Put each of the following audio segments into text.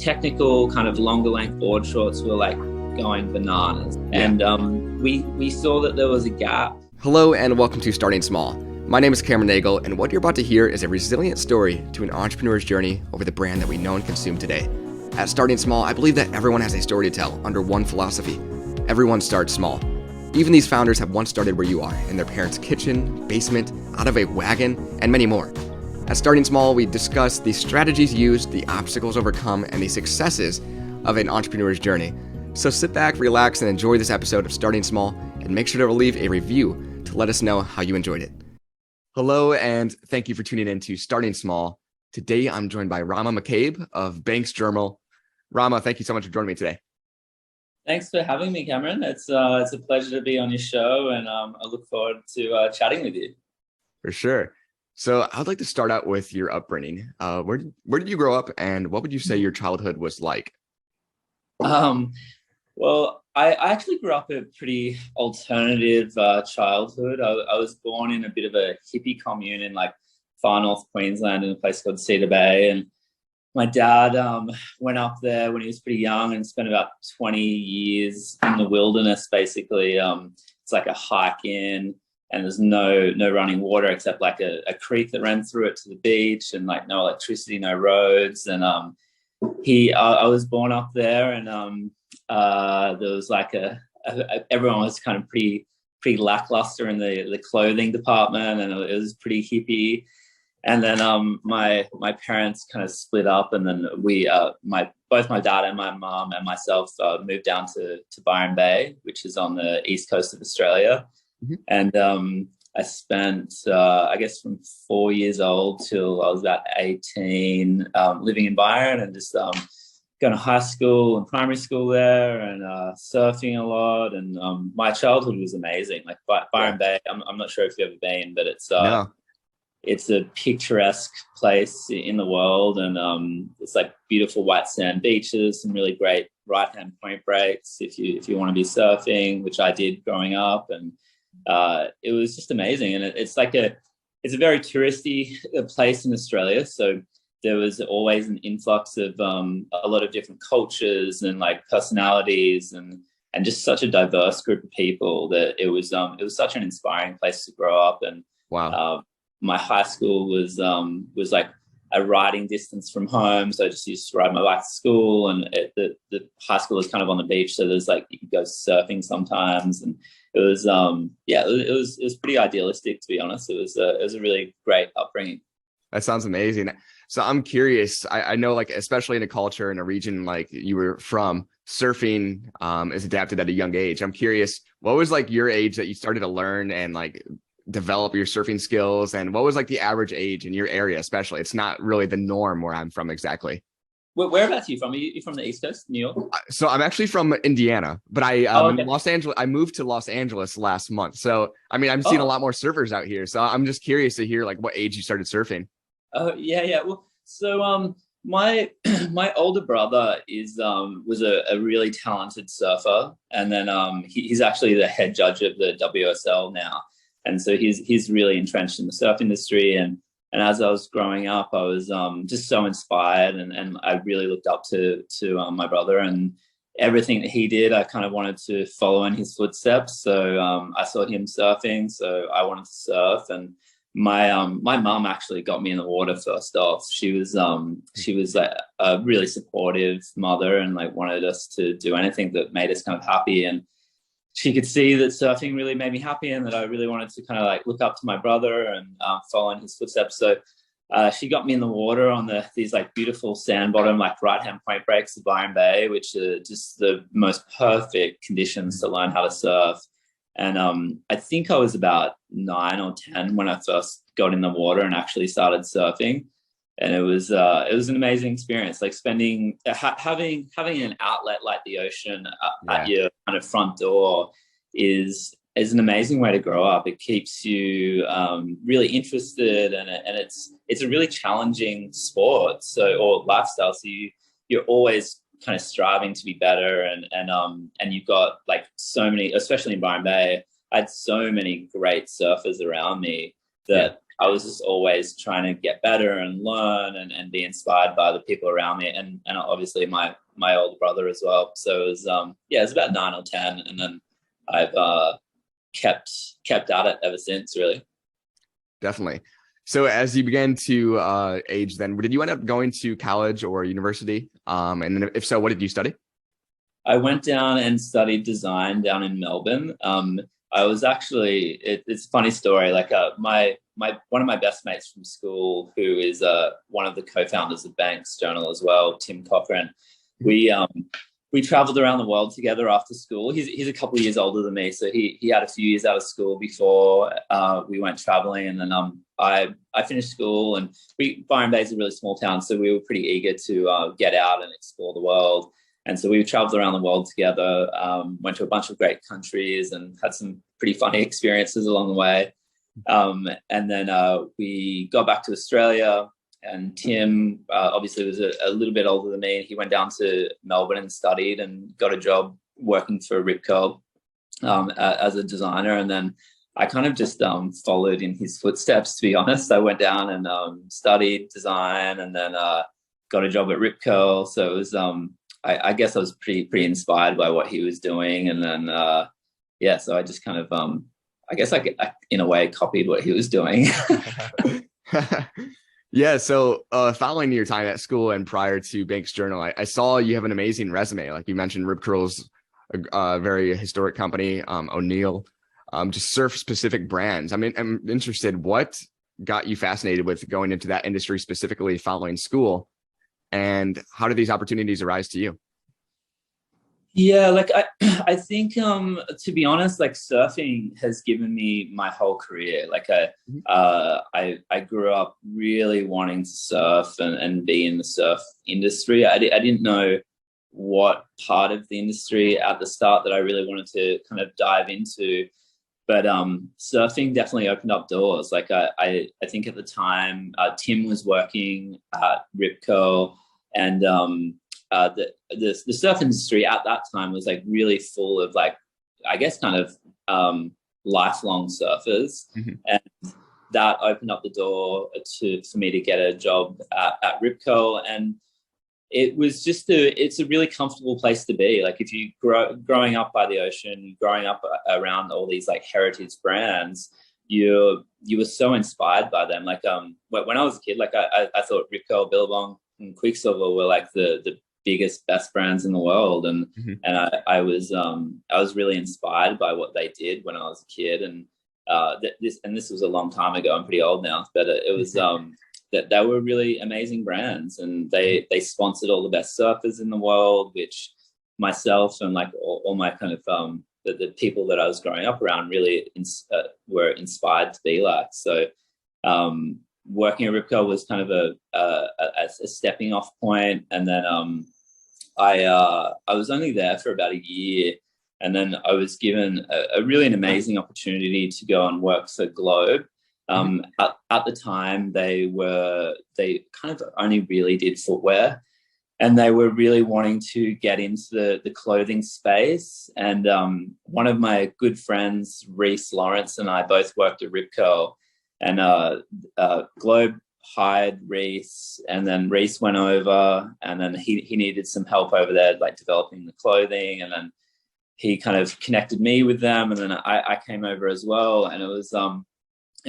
technical kind of longer length board shorts were like going bananas. And we saw that there was a gap. Hello and welcome to Starting Small. My name is Cameron Nagle, and what you're about to hear is a resilient story to an entrepreneur's journey over the brand that we know and consume today. At Starting Small, I believe that everyone has a story to tell under one philosophy. Everyone starts small. Even these founders have once started where you are, in their parents' kitchen, basement, out of a wagon, and many more. At Starting Small, we discuss the strategies used, the obstacles overcome, and the successes of an entrepreneur's journey. So sit back, relax, and enjoy this episode of Starting Small, and make sure to leave a review to let us know how you enjoyed it. Hello, and thank you for tuning in to Starting Small. Today, I'm joined by Rama McCabe of Banks Journal. Rama, thank you so much for joining me today. Thanks for having me, Cameron. It's a pleasure to be on your show, and I look forward to chatting with you. For sure. So I'd like to start out with your upbringing. Where did you grow up, and what would you say your childhood was like? Well, I actually grew up a pretty alternative childhood. I was born in a bit of a hippie commune in like far north Queensland in a place called Cedar Bay. And my dad went up there when he was pretty young and spent about 20 years in the wilderness, basically. It's like a hike in, and there's no running water except like a creek that ran through it to the beach, and like no electricity, no roads. And I was born up there, and there was like everyone was kind of pretty lackluster in the clothing department, and it was pretty hippie. And then my parents kind of split up, and then both my dad and my mom and myself moved down to Byron Bay, which is on the east coast of Australia. Mm-hmm. And I spent, I guess, from 4 years old till I was about 18, living in Byron, and just going to high school and primary school there, and surfing a lot. And my childhood was amazing. Like Byron Bay, I'm not sure if you've ever been, but it's No. It's a picturesque place in the world, and it's like beautiful white sand beaches, some really great right-hand point breaks if you want to be surfing, which I did growing up. And it was just amazing. And it's a very touristy place in Australia, so there was always an influx of a lot of different cultures and like personalities, and just such a diverse group of people that it was such an inspiring place to grow up. And wow. My high school was like a riding distance from home, so I just used to ride my bike to school. And the high school was kind of on the beach, so there's like you could go surfing sometimes, and it was it was pretty idealistic, to be honest. It was a really great upbringing. That sounds amazing. So I'm curious. I know, like, especially in a culture in a region like you were from, surfing is adapted at a young age. I'm curious, what was like your age that you started to learn and like develop your surfing skills, and what was like the average age in your area? Especially, it's not really the norm where I'm from exactly. Whereabouts are you from? Are you from the East Coast, New York? So I'm actually from Indiana, but Okay. Los Angeles. I moved to Los Angeles last month. So I mean, I'm seeing a lot more surfers out here. So I'm just curious to hear like what age you started surfing. Oh yeah. Well, so my older brother was a really talented surfer, and then he's actually the head judge of the WSL now. And so he's really entrenched in the surf industry. And as I was growing up, I was just so inspired, and I really looked up to my brother, and everything that he did, I kind of wanted to follow in his footsteps. So I saw him surfing, so I wanted to surf. And my mum actually got me in the water first off. She was like a really supportive mother, and like wanted us to do anything that made us kind of happy. And she could see that surfing really made me happy, and that I really wanted to kind of like look up to my brother and follow in his footsteps. So she got me in the water on these like beautiful sand bottom, like right-hand point breaks of Byron Bay, which are just the most perfect conditions to learn how to surf. And I think I was about 9 or 10 when I first got in the water and actually started surfing. And it was an amazing experience, like having an outlet like the ocean at your kind of front door is an amazing way to grow up. It keeps you really interested, and it's a really challenging sport, or lifestyle. So you're always kind of striving to be better, and you've got like so many, especially in Byron Bay, I had so many great surfers around me that I was just always trying to get better and learn and be inspired by the people around me, and obviously my older brother as well. So it was it was about 9 or 10, and then I've kept at it ever since, really. Definitely. So as you began to age, then did you end up going to college or university? And then if so, what did you study? I went down and studied design down in Melbourne. I was actually, it's a funny story. Like one of my best mates from school, who is one of the co-founders of Banks Journal as well, Tim Cochran. We traveled around the world together after school. He's a couple of years older than me, so he had a few years out of school before we went traveling. And then I finished school, and Byron Bay is a really small town, so we were pretty eager to get out and explore the world. And so we traveled around the world together, went to a bunch of great countries and had some pretty funny experiences along the way. And then we got back to Australia, and Tim obviously was a little bit older than me. He went down to Melbourne and studied and got a job working for Rip Curl as a designer. And then I kind of just followed in his footsteps, to be honest. I went down and studied design, and then got a job at Rip Curl. So it was... I guess I was pretty inspired by what he was doing, and then so I just kind of I guess I in a way copied what he was doing. Yeah. So following your time at school and prior to Banks Journal, I saw you have an amazing resume. Like you mentioned, Rip Curl's a very historic company. O'Neill, just surf specific brands. I mean, I'm interested, what got you fascinated with going into that industry specifically following school? And how did these opportunities arise to you? Yeah, like I think to be honest, like surfing has given me my whole career. Like I grew up really wanting to surf and be in the surf industry. I didn't know what part of the industry at the start that I really wanted to kind of dive into, but surfing definitely opened up doors. Like I think at the time Tim was working at Rip Curl, and the surf industry at that time was like really full of, like, I guess kind of lifelong surfers. Mm-hmm. And that opened up the door for me to get a job at Rip Curl. And it was just it's a really comfortable place to be. Like if you growing up by the ocean, growing up around all these like heritage brands, you were so inspired by them. Like when I was a kid, like I thought Rip Curl, Billabong and Quicksilver were like the biggest, best brands in the world, and mm-hmm. and I was really inspired by what they did when I was a kid. And this was a long time ago. I'm pretty old now, but it was that they were really amazing brands, and they sponsored all the best surfers in the world, which myself and like all my kind of the people that I was growing up around really were inspired to be like. So working at Rip Curl was kind of a stepping off point. And then I was only there for about a year, and then I was given a really an amazing opportunity to go and work for Globe. At the time, they kind of only really did footwear, and they were really wanting to get into the clothing space. And one of my good friends, Reese Lawrence, and I both worked at Rip Curl, and Globe hired Reese, and then Reese went over, and then he needed some help over there, like developing the clothing, and then he kind of connected me with them, and then I came over as well. And it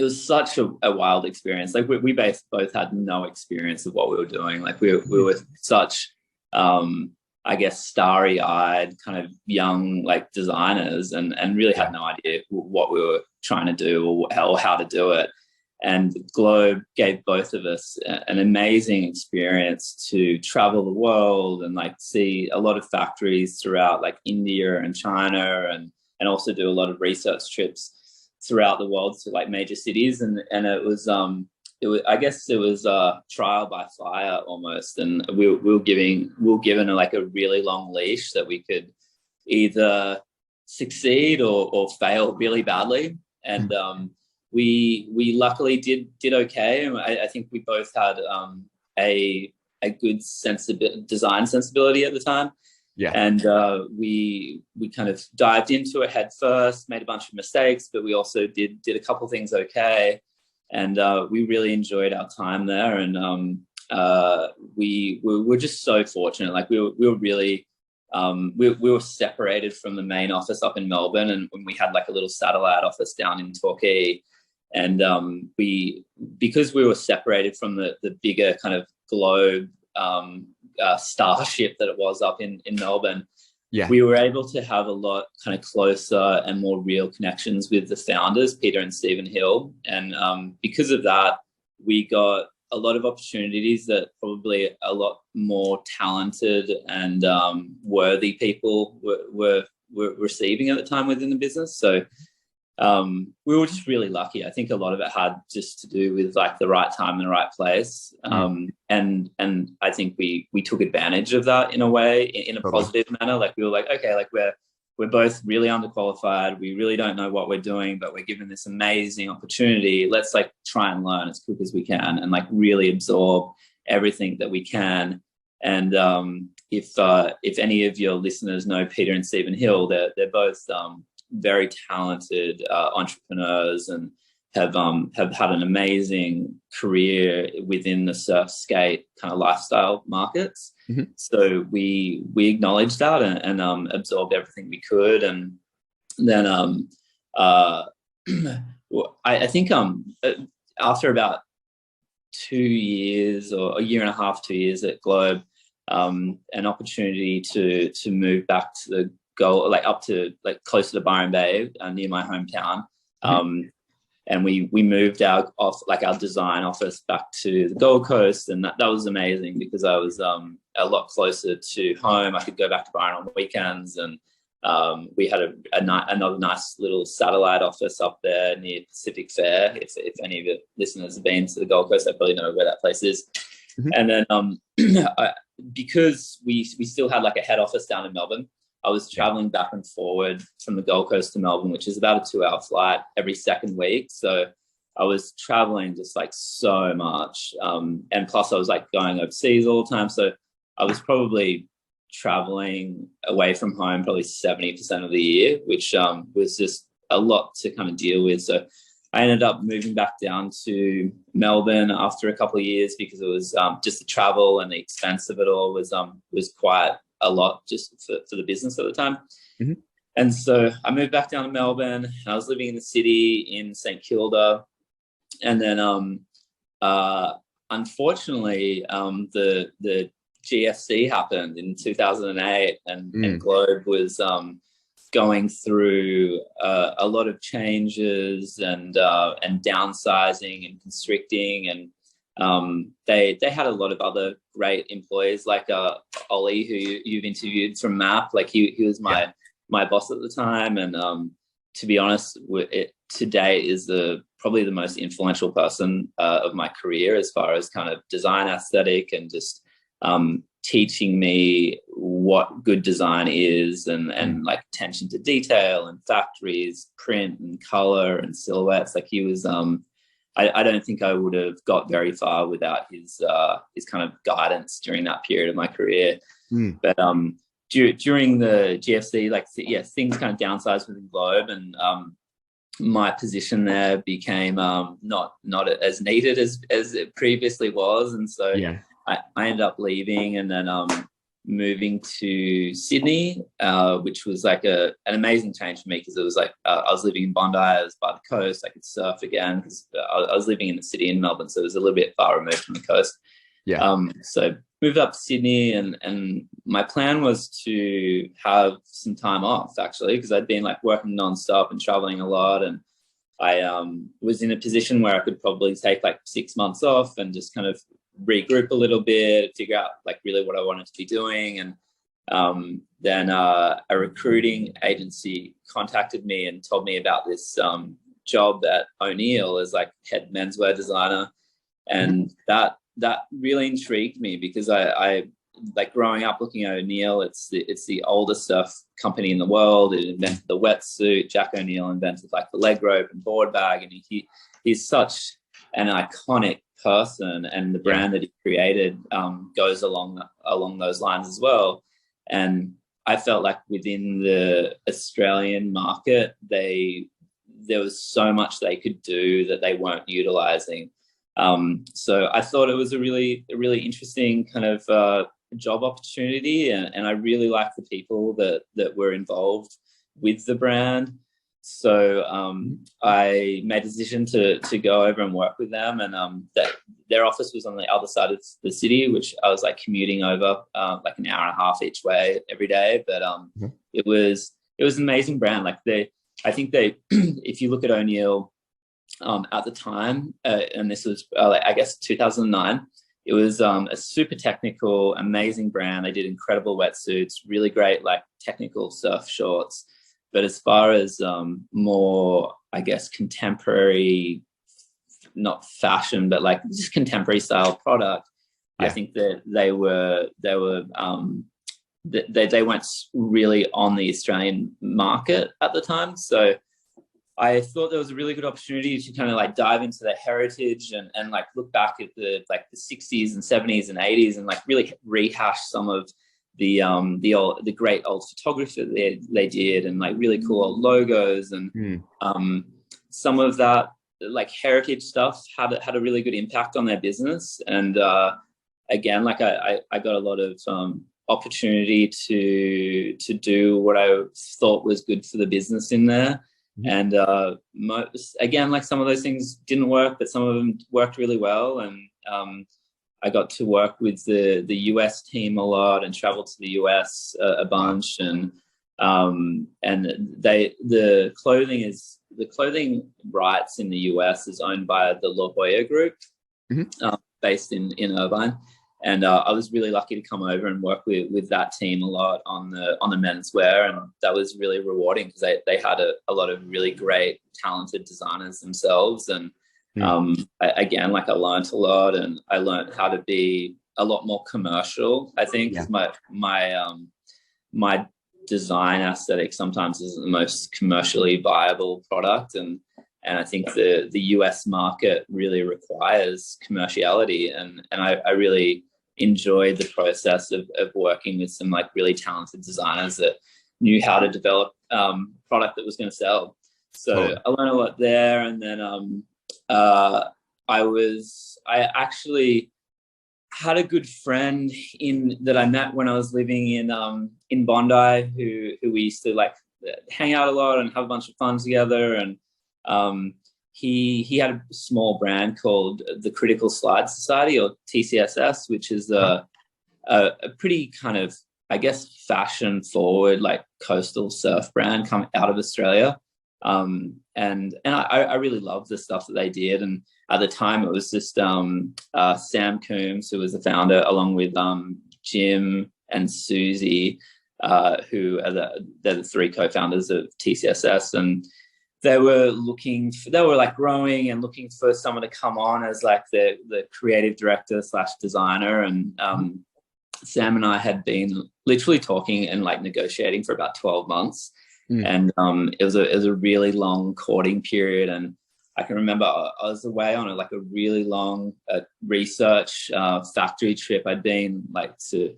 was such a wild experience. Like we both had no experience of what we were doing. Like we were such I guess starry-eyed kind of young like designers, and really had no idea what we were trying to do or how to do it. And Globe gave both of us an amazing experience to travel the world and like see a lot of factories throughout like India and China, and also do a lot of research trips throughout the world to like major cities. And it was I guess it was trial by fire almost. And we were given like a really long leash that we could either succeed or fail really badly. And we luckily did okay. I think we both had a good design sensibility at the time. Yeah. And we kind of dived into it head first, made a bunch of mistakes, but we also did a couple things okay. and we really enjoyed our time there. And we were just so fortunate. Like we were really we were separated from the main office up in Melbourne, and we had like a little satellite office down in Torquay. And because we were separated from the bigger kind of globe starship that it was up in Melbourne, we were able to have a lot kind of closer and more real connections with the founders, Peter and Stephen Hill. And because of that, we got a lot of opportunities that probably a lot more talented and worthy people were receiving at the time within the business. So we were just really lucky. I think a lot of it had just to do with like the right time and the right place. And I think we took advantage of that in a way, in a positive manner. Like we were like, okay, like we're both really underqualified. We really don't know what we're doing, but we're given this amazing opportunity. Let's like try and learn as quick as we can and like really absorb everything that we can. And if any of your listeners know Peter and Stephen Hill, they're both very talented entrepreneurs and have had an amazing career within the surf skate kind of lifestyle markets. So we acknowledged that and absorbed everything we could. And then I think after about 2 years or a year and a half, 2 years at Globe, an opportunity to move back to the Gold, like up to like closer to Byron Bay, near my hometown. And we moved our design office back to the Gold Coast, and that was amazing because I was a lot closer to home. I could go back to Byron on weekends, and we had another nice little satellite office up there near Pacific Fair. If any of your listeners have been to the Gold Coast, they probably know where that place is. And then because we still had like a head office down in Melbourne, I was traveling back and forward from the Gold Coast to Melbourne, which is about a 2-hour flight every second week. So I was traveling just like so much. And plus I was like going overseas all the time. So I was probably traveling away from home probably 70% of the year, which was just a lot to kind of deal with. So I ended up moving back down to Melbourne after a couple of years because it was just the travel and the expense of it all was quite a lot just for the business at the time. And so I moved back down to Melbourne, and I was living in the city in St Kilda. And then unfortunately the GFC happened in 2008, and Globe was going through a lot of changes and downsizing and constricting, and they had a lot of other great employees like Ollie, who you've interviewed from MAP. Like he was my boss at the time, and to be honest, today is probably the most influential person of my career as far as kind of design aesthetic and just teaching me what good design is and like attention to detail and factories, print and color and silhouettes. Like he was I don't think I would have got very far without his kind of guidance during that period of my career. But during the GFC, things kind of downsized within Globe, and my position there became not as needed as it previously was, and so I ended up leaving and then moving to Sydney, which was like an amazing change for me because it was like I was living in Bondi, I was by the coast, I could surf again because I was living in the city in Melbourne, so it was a little bit far removed from the coast. So moved up to Sydney, and my plan was to have some time off actually, because I'd been like working nonstop and traveling a lot, and I was in a position where I could probably take like 6 months off and just kind of regroup a little bit, figure out like really what I wanted to be doing. And then a recruiting agency contacted me and told me about this job at O'Neill as like head menswear designer, and that really intrigued me because I like growing up looking at O'Neill, it's the oldest surf company in the world. It invented the wetsuit. Jack O'Neill invented like the leg rope and board bag, and he's such an iconic person, and the brand that he created goes along those lines as well. And I felt like within the Australian market, they there was so much they could do that they weren't utilizing. So I thought it was a really interesting kind of job opportunity, and I really liked the people that were involved with the brand. So I made a decision to go over and work with them, and that their office was on the other side of the city, which I was like commuting over like an hour and a half each way every day. But it was an amazing brand. Like I think if you look at O'Neill at the time, and this was I guess 2009, it was a super technical, amazing brand. They did incredible wetsuits, really great like technical surf shorts. But as far as more, I guess, contemporary, not fashion, but like just contemporary style product, I think that they weren't really on the Australian market at the time. So I thought there was a really good opportunity to kind of like dive into their heritage and like look back at the 60s and 70s and 80s and like really rehash some of the great old photography they did, and like really cool old logos, and some of that like heritage stuff had a really good impact on their business. And again, like I got a lot of opportunity to do what I thought was good for the business in there. And again, like some of those things didn't work, but some of them worked really well. And I got to work with the US team a lot and travel to the US a bunch. And the clothing rights in the US is owned by the La Jolla Group, based in Irvine. And I was really lucky to come over and work with that team a lot on the menswear, and that was really rewarding because they had a lot of really great, talented designers themselves. And again, like I learned a lot, and I learned how to be a lot more commercial. I think my design aesthetic sometimes isn't the most commercially viable product, and I think the US market really requires commerciality, and I really enjoyed the process of working with some like really talented designers that knew how to develop product that was going to sell. So I learned a lot there. And then I actually had a good friend that I met when I was living in Bondi, who we used to like hang out a lot and have a bunch of fun together. And he had a small brand called the Critical Slide Society, or TCSS, which is a pretty kind of, I guess, fashion forward, like coastal surf brand coming out of Australia. And I really loved the stuff that they did. And at the time it was just Sam Coombs, who was the founder, along with Jim and Susie, who are they're the three co-founders of TCSS. And they were like growing and looking for someone to come on as like the creative director / designer. And Sam and I had been literally talking and like negotiating for about 12 months. And it was a really long courting period. And I can remember I was away on a really long research factory trip. I'd been like to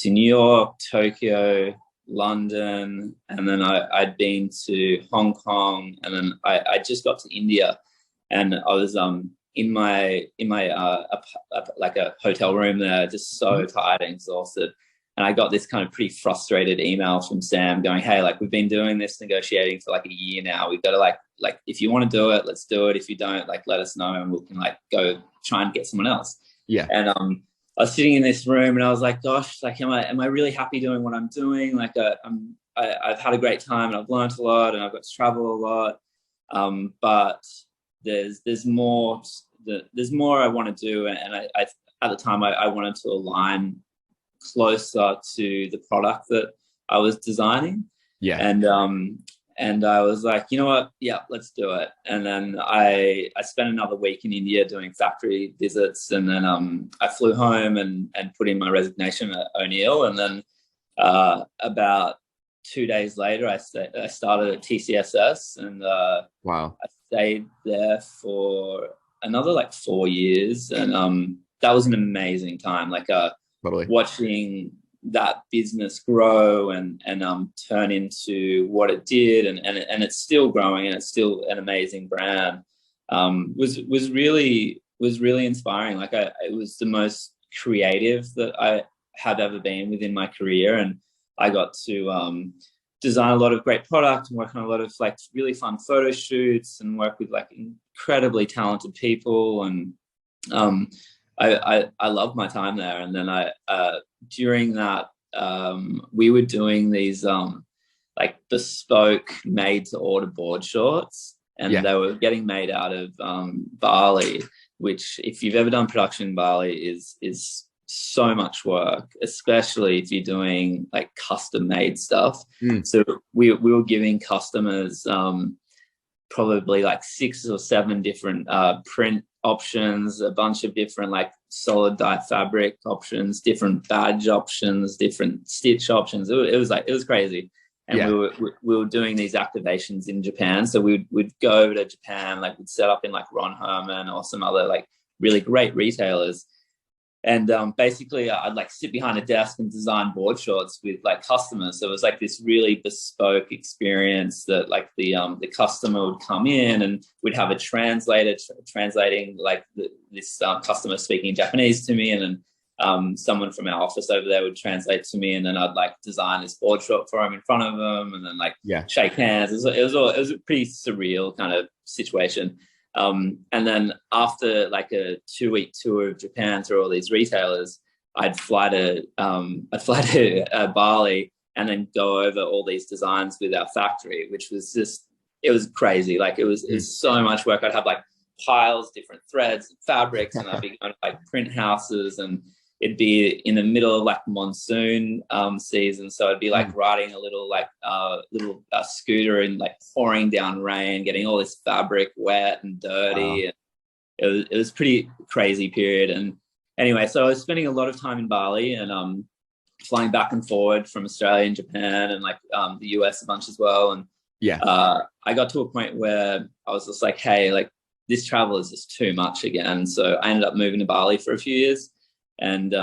New York, Tokyo, London, and then I'd been to Hong Kong, and then I just got to India, and I was in my like a hotel room there, just so tired and exhausted. And I got this kind of pretty frustrated email from Sam going, "Hey, like we've been doing this negotiating for like a year now. We've got to like if you want to do it, let's do it. If you don't, like let us know and we can like go try and get someone else." Yeah. And I was sitting in this room and I was like, gosh, like, am I really happy doing what I'm doing? Like, I've had a great time and I've learned a lot and I've got to travel a lot. But there's more I want to do. And I at the time I wanted to align closer to the product that I was designing. Yeah. And I was like, you know what? Yeah, let's do it. And then I spent another week in India doing factory visits. And then I flew home and put in my resignation at O'Neill. And then about 2 days later, I started at TCSS. And wow, I stayed there for another like 4 years. And that was an amazing time. Like totally. Watching that business grow and turn into what it did, and it's still growing, and it's still an amazing brand, was really inspiring. Like it was the most creative that I have ever been within my career, and I got to design a lot of great product and work on a lot of like really fun photo shoots and work with like incredibly talented people, and I loved my time there. And then during that, we were doing these like bespoke made to order board shorts, and they were getting made out of barley, which, if you've ever done production in barley, is so much work, especially if you're doing like custom made stuff. So we were giving customers probably like 6 or 7 different print options, a bunch of different like solid dye fabric options, different badge options, different stitch options. It was crazy. And we were doing these activations in Japan. So we'd go over to Japan, like we'd set up in like Ron Herman or some other like really great retailers. And basically I'd like sit behind a desk and design board shorts with like customers. So it was like this really bespoke experience that like the customer would come in, and we'd have a translator translating like this customer speaking Japanese to me, and then someone from our office over there would translate to me, and then I'd like design this board short for him in front of him, and then like shake hands. It was a pretty surreal kind of situation. And then after like a 2-week tour of Japan through all these retailers, I'd fly to Bali and then go over all these designs with our factory, which was it was crazy. Like it was so much work. I'd have like piles, different threads and fabrics, and I'd be going to like print houses, and it'd be in the middle of like monsoon season. So I'd be like riding a little scooter and like pouring down rain, getting all this fabric wet and dirty. And it was pretty crazy period. And anyway, so I was spending a lot of time in Bali, and flying back and forward from Australia and Japan, and like the US a bunch as well. And I got to a point where I was just like, hey, like this travel is just too much again. So I ended up moving to Bali for a few years. And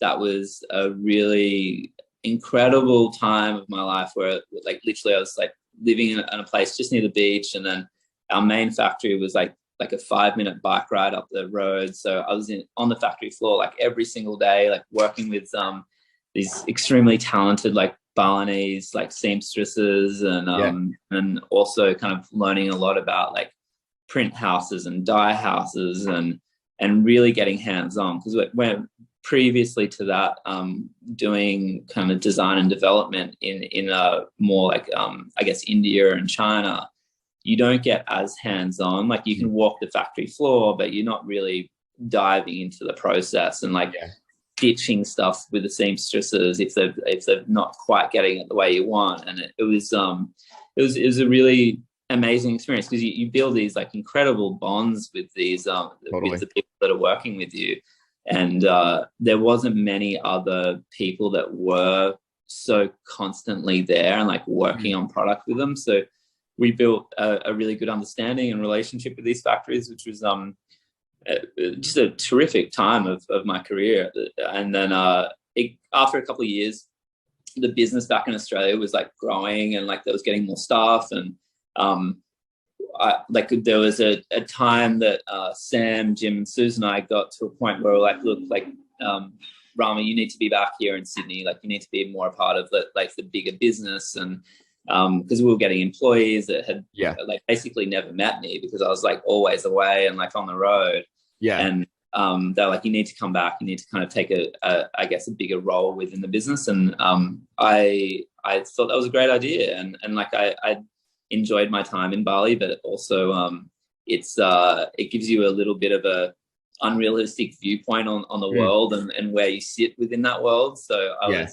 that was a really incredible time of my life, where like literally I was like living in a place just near the beach, and then our main factory was like a 5-minute bike ride up the road. So I was on the factory floor like every single day, like working with these extremely talented like Balinese like seamstresses, and also kind of learning a lot about like print houses and dye houses, and really getting hands-on, because we're previously to that doing kind of design and development in a more like I guess India and China. You don't get as hands-on. Like you can walk the factory floor, but you're not really diving into the process and like stitching stuff with the seamstresses if they're not quite getting it the way you want. And it was a really amazing experience, because you build these like incredible bonds with these with the people that are working with you, and there wasn't many other people that were so constantly there and like working on product with them. So we built a really good understanding and relationship with these factories, which was just a terrific time of my career. And then after a couple of years, the business back in Australia was like growing, and like there was getting more staff, and there was a time that Sam, Jim, and Susan and I got to a point where we're like, look, like Rama, you need to be back here in Sydney. Like you need to be more a part of the bigger business. And because we were getting employees that had like basically never met me, because I was like always away and like on the road. And they're like, you need to come back. You need to kind of take a bigger role within the business. And I thought that was a great idea. And like I enjoyed my time in Bali, but also it gives you a little bit of a unrealistic viewpoint on the world and where you sit within that world. So I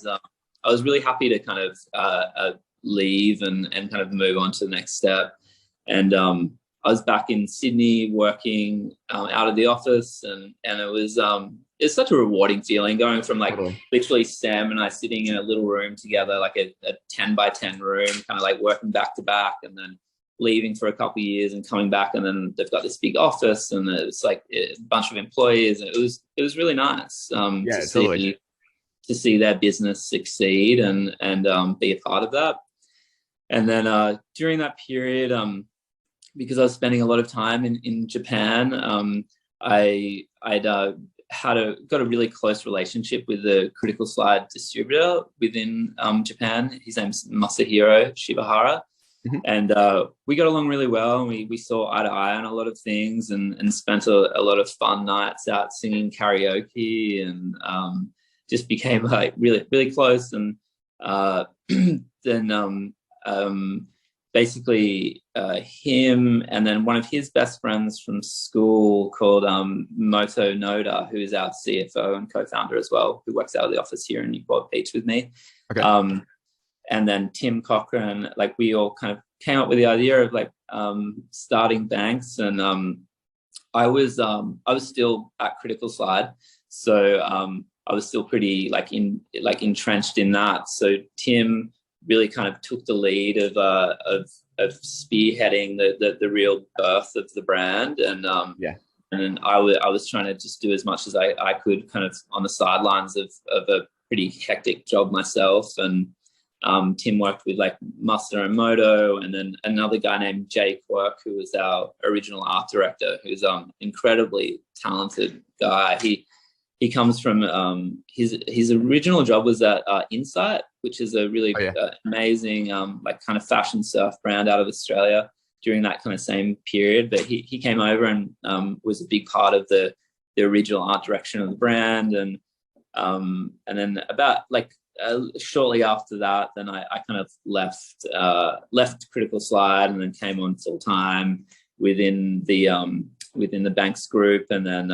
was really happy to kind of leave and kind of move on to the next step. And I was back in Sydney working out of the office, and it was it's such a rewarding feeling going from like literally Sam and I sitting in a little room together, like a 10 by 10 room, kind of like working back to back, and then leaving for a couple of years and coming back, and then they've got this big office, and it's like a bunch of employees. It was really nice. Totally. to see their business succeed and be a part of that. And then during that period, because I was spending a lot of time in Japan, I'd got a really close relationship with the Critical Slide distributor within Japan. His name's Masahiro Shibahara. Mm-hmm. And we got along really well, and we saw eye to eye on a lot of things, and spent a lot of fun nights out singing karaoke, and just became like really, really close. And then basically him and then one of his best friends from school called Moto Noda, who is our CFO and co-founder as well, who works out of the office here in Newport Beach with me. Okay. And then Tim Cochran, like we all kind of came up with the idea of like starting banks. And I was still at Critical Slide, so I was still pretty entrenched in that. So Tim really kind of took the lead of spearheading the real birth of the brand, and and I was trying to just do as much as I could, kind of on the sidelines of a pretty hectic job myself. And Tim worked with like Master and Moto, and then another guy named Jay Quirk, who was our original art director, who's incredibly talented guy. He comes from his original job was at Insight, which is a really amazing like kind of fashion surf brand out of Australia during that kind of same period. But he came over and was a big part of the original art direction of the brand. And then about like shortly after that, then I kind of left Critical Slide and then came on full time within the Banks group. And then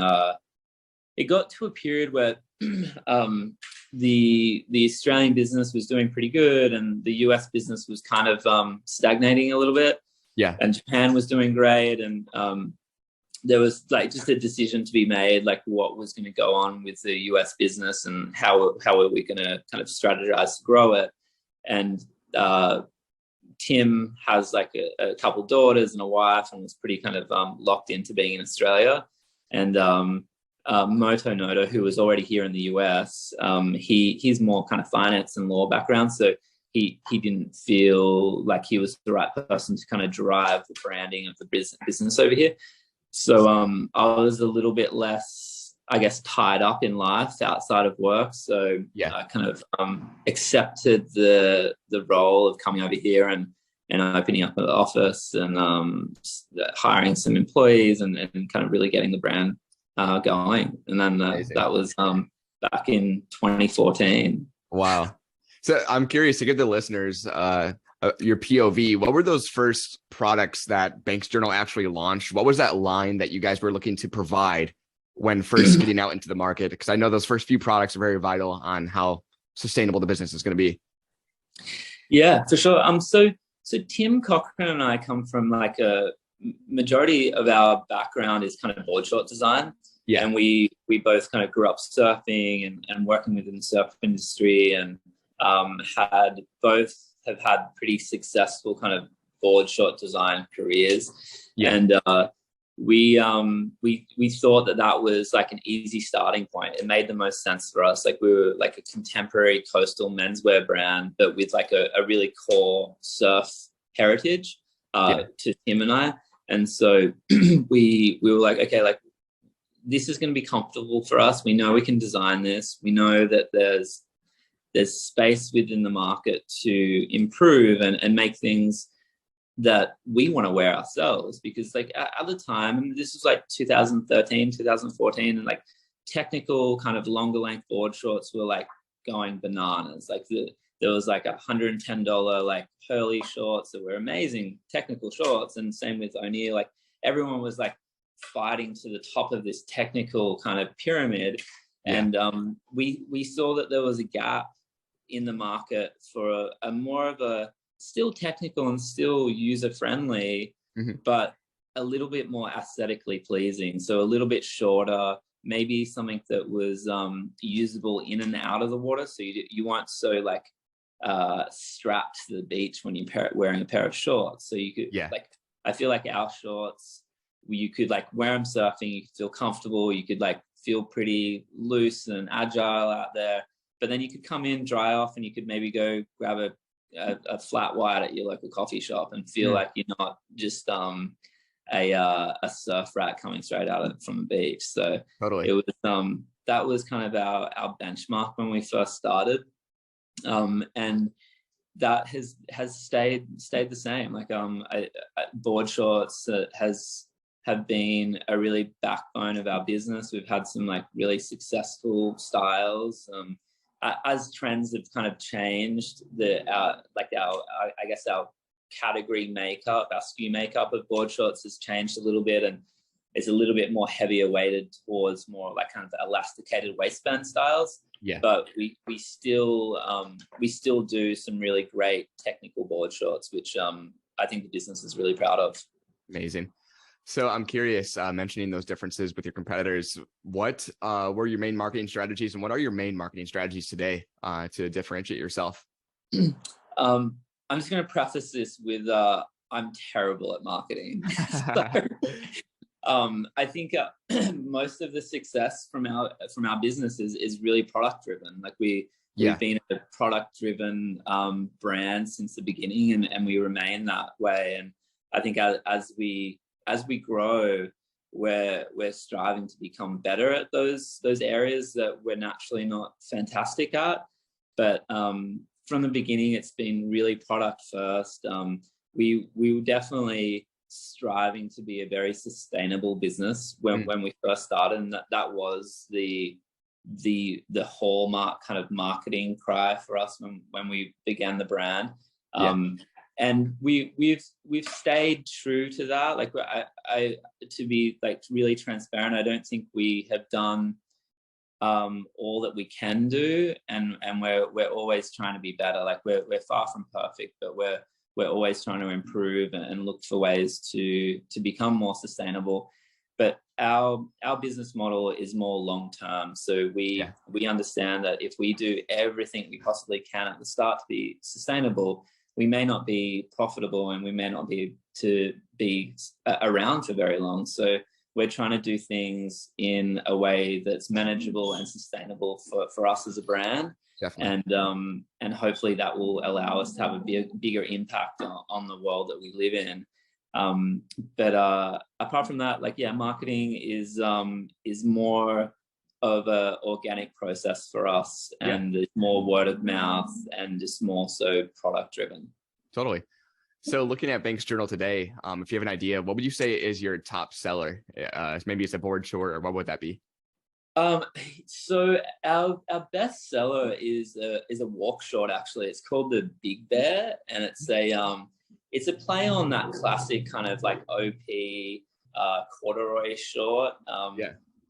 it got to a period where the Australian business was doing pretty good, and the US business was kind of stagnating a little bit. Yeah. And Japan was doing great, and there was like just a decision to be made, like what was going to go on with the US business and how are we going to kind of strategize to grow it. And Tim has like a couple daughters and a wife, and was pretty kind of locked into being in Australia. And Moto Noda, who was already here in the US, he's more kind of finance and law background, so he didn't feel like he was the right person to kind of drive the branding of the business over here. So I was a little bit less, I guess, tied up in life outside of work. So I kind of accepted the role of coming over here and opening up an office and hiring some employees and kind of really getting the brand going. And then that was back in 2014. Wow. So I'm curious to give the listeners your POV. What were those first products that Banks Journal actually launched? What was that line that you guys were looking to provide when first getting out into the market? Because I know those first few products are very vital on how sustainable the business is going to be. Yeah, for sure. So Tim Cochran and I come from like a majority of our background is kind of board short design. Yeah. And we both kind of grew up surfing and working within the surf industry, and have had pretty successful kind of board short design careers. Yeah. And we thought that was like an easy starting point. It made the most sense for us. Like we were like a contemporary coastal menswear brand, but with like a really core surf heritage to Tim and I. And so we were like, okay, like this is going to be comfortable for us. We know we can design this. We know that there's space within the market to improve and make things that we want to wear ourselves. Because like at the time, and this was like 2013, 2014, and like technical kind of longer length board shorts were like going bananas. Like there was like $110 like Hurley shorts that were amazing technical shorts, and same with O'Neill. Like everyone was like fighting to the top of this technical kind of pyramid. Yeah. And we saw that there was a gap in the market for a more of a still technical and still user friendly, but a little bit more aesthetically pleasing. So a little bit shorter, maybe something that was usable in and out of the water. So you weren't so like strapped to the beach when you're wearing a pair of shorts. So you could like, I feel like our shorts, you could like wear them surfing, you could feel comfortable, you could like feel pretty loose and agile out there, but then you could come in, dry off, and you could maybe go grab a flat white at your local coffee shop and feel like you're not just a surf rat coming straight out from the beach. So Totally. it was that was kind of our benchmark when we first started, and that has stayed the same. Like board shorts have been a really backbone of our business. We've had some like really successful styles. As trends have kind of changed, our category makeup, our SKU makeup of board shorts has changed a little bit, and it's a little bit more heavier weighted towards more like kind of elasticated waistband styles. Yeah. But we still do some really great technical board shorts, which I think the business is really proud of. Amazing. So I'm curious, mentioning those differences with your competitors, what were your main marketing strategies, and what are your main marketing strategies today to differentiate yourself? I'm just going to preface this with I'm terrible at marketing. So, I think most of the success from our business is really product driven. Like we've been a product driven brand since the beginning, and we remain that way. And I think as we grow, we're striving to become better at those areas that we're naturally not fantastic at. But from the beginning, it's been really product first. We were definitely striving to be a very sustainable business when we first started, and that was the hallmark kind of marketing cry for us when we began the brand. And we've stayed true to that. Like I to be like really transparent, I don't think we have done all that we can do, and we're always trying to be better. Like we're far from perfect, but we're always trying to improve and look for ways to become more sustainable. But our business model is more long term. So we understand that if we do everything we possibly can at the start to be sustainable, we may not be profitable, and we may not be around for very long. So we're trying to do things in a way that's manageable and sustainable for us as a brand. Definitely. And hopefully that will allow us to have a bigger impact on the world that we live in. But apart from that, marketing is more of a organic process for us, and it's more word of mouth and just more so product driven. Totally. So looking at Banks Journal today, if you have an idea, what would you say is your top seller? Maybe it's a board short, or what would that be? So our best seller is a walk short. Actually, it's called the Big Bear, and it's a play on that classic kind of like OP corduroy short.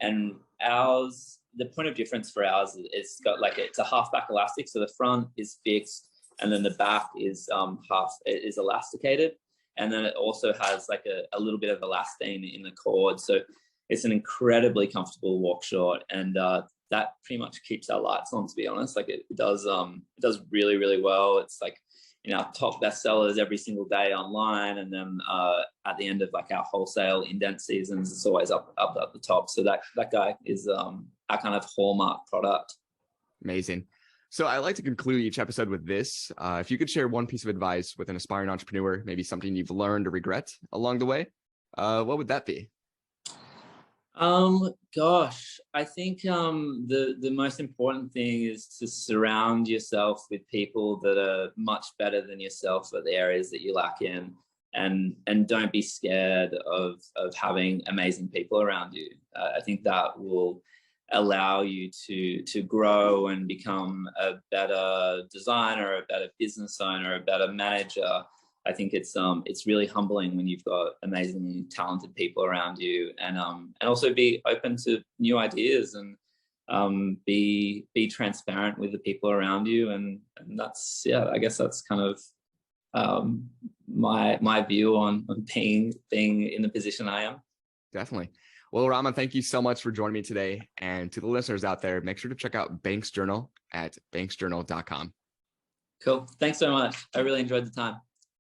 And ours, the point of difference for ours is it's got it's a halfback elastic, so the front is fixed, and then the back is is elasticated, and then it also has like a little bit of elastane in the cord. So it's an incredibly comfortable walk short, and that pretty much keeps our lights on, to be honest. Like it does really, really well. It's like our top bestsellers every single day online, and then at the end of like our wholesale indent seasons, it's always up at the top. So that guy is our kind of hallmark product. Amazing. So I like to conclude each episode with this. If you could share one piece of advice with an aspiring entrepreneur, maybe something you've learned or regret along the way, what would that be? Gosh, I think the most important thing is to surround yourself with people that are much better than yourself at the areas that you lack in, and don't be scared of having amazing people around you. I think that will allow you to grow and become a better designer, a better business owner, a better manager. I think it's really humbling when you've got amazingly talented people around you, and also be open to new ideas, and be transparent with the people around you, and that's I guess that's kind of my view on being in the position I am. Definitely. Well, Rama, thank you so much for joining me today. And to the listeners out there, make sure to check out Banks Journal at banksjournal.com. Cool. Thanks so much. I really enjoyed the time.